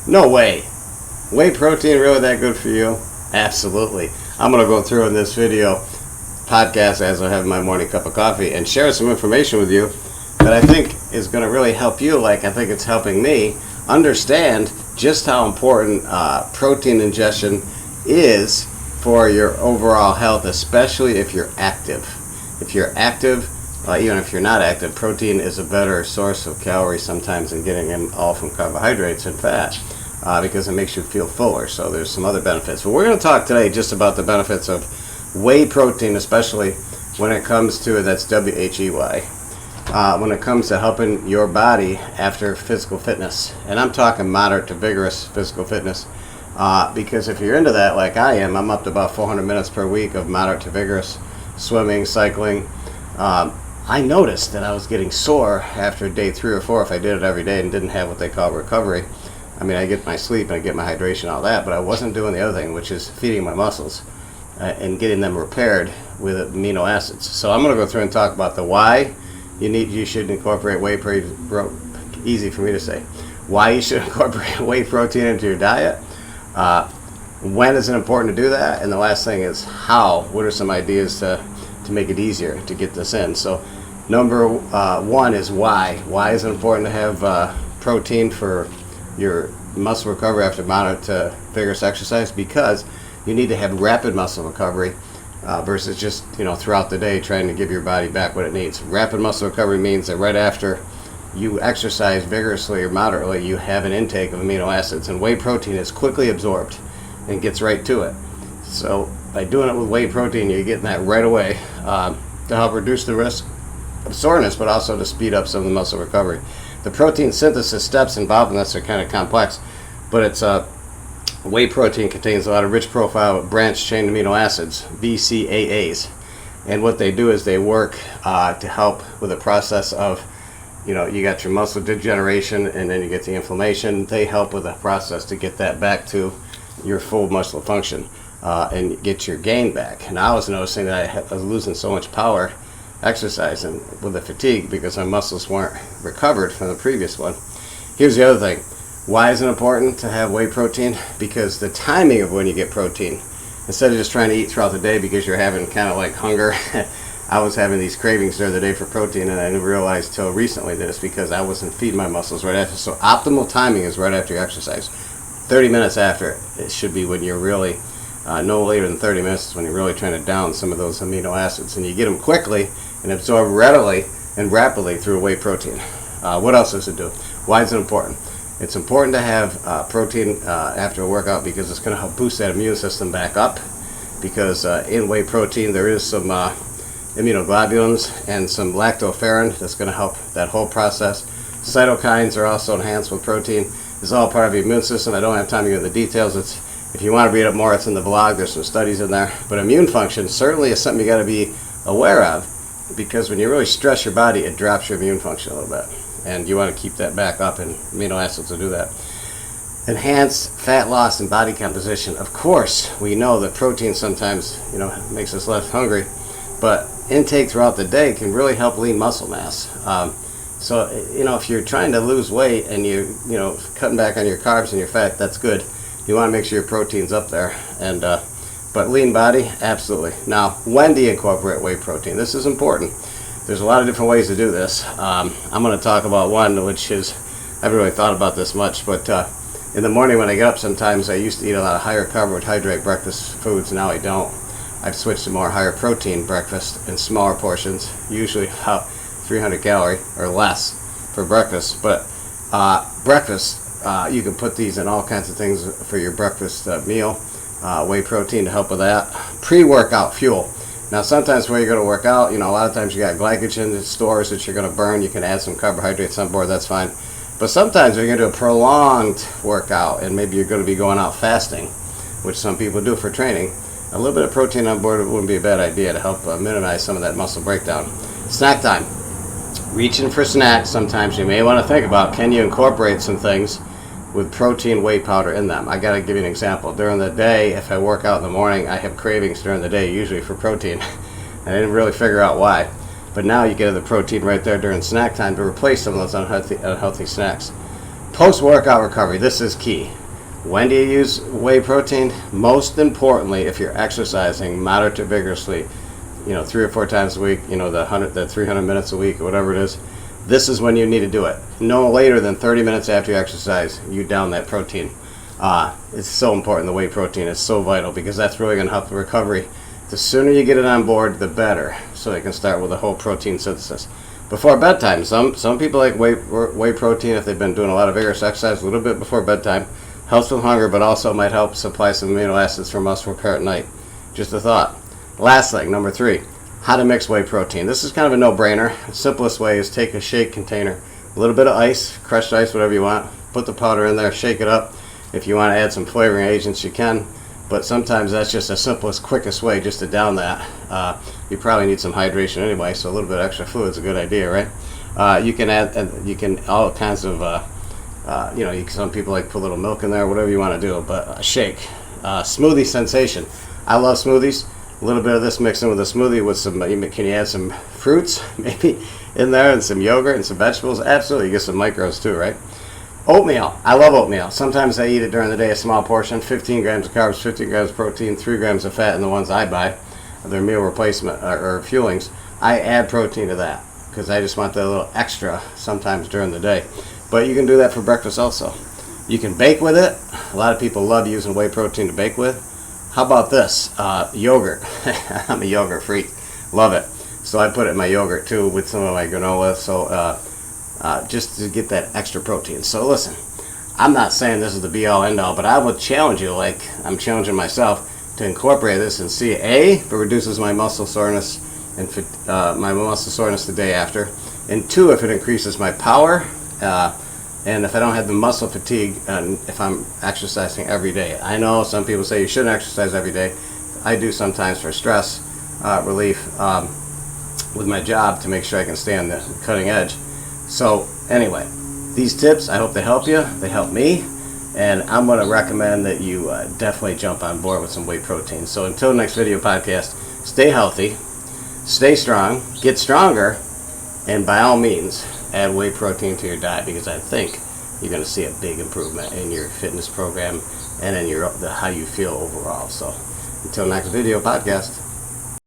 No way. Whey protein really that good for you? Absolutely. I'm going to go through in this video podcast as I have my morning cup of coffee and share some information with you that I think is going to really help you, like I think it's helping me, understand just how important protein ingestion is for your overall health, especially if you're active. If you're active, even if you're not active, protein is a better source of calories sometimes than getting them all from carbohydrates and fat because it makes you feel fuller. So there's some other benefits. But we're going to talk today just about the benefits of whey protein, especially when it comes to, that's W-H-E-Y, when it comes to helping your body after physical fitness. And I'm talking moderate to vigorous physical fitness because if you're into that like I am, I'm up to about 400 minutes per week of moderate to vigorous swimming, cycling. I noticed that I was getting sore after day 3 or 4 if I did it every day and didn't have what they call recovery. I mean, I get my sleep and I get my hydration, all that, but I wasn't doing the other thing, which is feeding my muscles and getting them repaired with amino acids. So I'm going to go through and talk about the why you should incorporate whey protein. Easy for me to say. Why you should incorporate whey protein into your diet. When is it important to do that? And the last thing is how. What are some ideas to make it easier to get this in? So number one is why. Why is it important to have protein for your muscle recovery after moderate to vigorous exercise? Because you need to have rapid muscle recovery versus just throughout the day trying to give your body back what it needs. Rapid muscle recovery means that right after you exercise vigorously or moderately, you have an intake of amino acids, and whey protein is quickly absorbed and gets right to it. So by doing it with whey protein, you're getting that right away to help reduce the risk of soreness, but also to speed up some of the muscle recovery. The protein synthesis steps involved in this are kind of complex, but it's whey protein contains a lot of rich profile branched chain amino acids, BCAAs, and what they do is they work to help with the process of, you got your muscle degeneration and then you get the inflammation. They help with the process to get that back to your full muscle function and get your gain back. And I was noticing that I was losing so much power exercising with the fatigue because my muscles weren't recovered from the previous one. Here's the other thing. Why is it important to have whey protein? Because the timing of when you get protein, instead of just trying to eat throughout the day because you're having kind of like hunger, I was having these cravings during the day for protein, and I didn't realize till recently that it's because I wasn't feeding my muscles right after. So optimal timing is right after your exercise. 30 minutes after, it should be when you're really, no later than 30 minutes is when you're really trying to down some of those amino acids. And you get them quickly and absorb readily and rapidly through whey protein. What else does it do? Why is it important? It's important to have protein after a workout because it's going to help boost that immune system back up. Because in whey protein there is some immunoglobulins and some lactoferrin that's going to help that whole process. Cytokines are also enhanced with protein. It's all part of the immune system. I don't have time to get into the details. If you want to read up more, it's in the blog. There's some studies in there. But immune function certainly is something you got to be aware of, because when you really stress your body, it drops your immune function a little bit. And you want to keep that back up, and amino acids will do that. Enhanced fat loss and body composition. Of course, we know that protein sometimes, makes us less hungry, but intake throughout the day can really help lean muscle mass. So, if you're trying to lose weight and you're, cutting back on your carbs and your fat, that's good. You want to make sure your protein's up there. And but lean body, absolutely. Now, when do you incorporate whey protein? This is important. There's a lot of different ways to do this. I'm going to talk about one, which is, I haven't really thought about this much, but in the morning when I get up, sometimes I used to eat a lot of higher carbohydrate breakfast foods. Now I don't. I've switched to more higher protein breakfast in smaller portions, usually about 300 calorie or less for breakfast. But breakfast, you can put these in all kinds of things for your breakfast meal. Whey protein to help with that. Pre-workout fuel. Now sometimes when you're going to work out, a lot of times you got glycogen in stores that you're going to burn. You can add some carbohydrates on board, that's fine. But sometimes you're going to do a prolonged workout and maybe you're going to be going out fasting, which some people do for training. A little bit of protein on board wouldn't be a bad idea to help minimize some of that muscle breakdown. Snack time. Reaching for snacks, sometimes you may want to think about, can you incorporate some things with protein whey powder in them? I got to give you an example. During the day, if I work out in the morning, I have cravings during the day, usually for protein. I didn't really figure out why. But now you get the protein right there during snack time to replace some of those unhealthy snacks. Post-workout recovery, this is key. When do you use whey protein? Most importantly, if you're exercising moderate to vigorously, 3 or 4 times a week, the 300 minutes a week or whatever it is, this is when you need to do it. No later than 30 minutes after you exercise, you down that protein. It's so important. The whey protein is so vital because that's really going to help the recovery. The sooner you get it on board, the better, so they can start with a whole protein synthesis. Before bedtime, some people like whey protein if they've been doing a lot of vigorous exercise a little bit before bedtime. Helps with hunger, but also might help supply some amino acids for muscle repair at night. Just a thought. Last thing, number 3, how to mix whey protein. This is kind of a no-brainer. The simplest way is take a shake container, a little bit of ice, crushed ice, whatever you want, put the powder in there, shake it up. If you want to add some flavoring agents, you can. But sometimes that's just the simplest, quickest way just to down that. You probably need some hydration anyway, so a little bit of extra fluid is a good idea, right? You can add, all kinds of, some people like put a little milk in there, whatever you want to do, but a shake. Smoothie sensation. I love smoothies. A little bit of this mixed in with a smoothie with some, can you add some fruits maybe in there and some yogurt and some vegetables? Absolutely, you get some micros too, right? Oatmeal. I love oatmeal. Sometimes I eat it during the day, a small portion, 15 grams of carbs, 15 grams of protein, 3 grams of fat in the ones I buy. They're meal replacement or fuelings. I add protein to that because I just want that little extra sometimes during the day. But you can do that for breakfast also. You can bake with it. A lot of people love using whey protein to bake with. How about this? Yogurt. I'm a yogurt freak. Love it. So I put it in my yogurt too with some of my granola. So just to get that extra protein. So listen, I'm not saying this is the be-all end-all, but I will challenge you, like I'm challenging myself, to incorporate this and see, A, if it reduces my muscle soreness and my muscle soreness the day after, and 2, if it increases my power, and if I don't have the muscle fatigue, and if I'm exercising every day. I know some people say you shouldn't exercise every day. I do sometimes for stress relief with my job to make sure I can stay on the cutting edge. So anyway, these tips, I hope they help you. They help me. And I'm going to recommend that you definitely jump on board with some whey protein. So until next video podcast, stay healthy, stay strong, get stronger, and by all means, add whey protein to your diet because I think you're going to see a big improvement in your fitness program and in how you feel overall. So until next video podcast.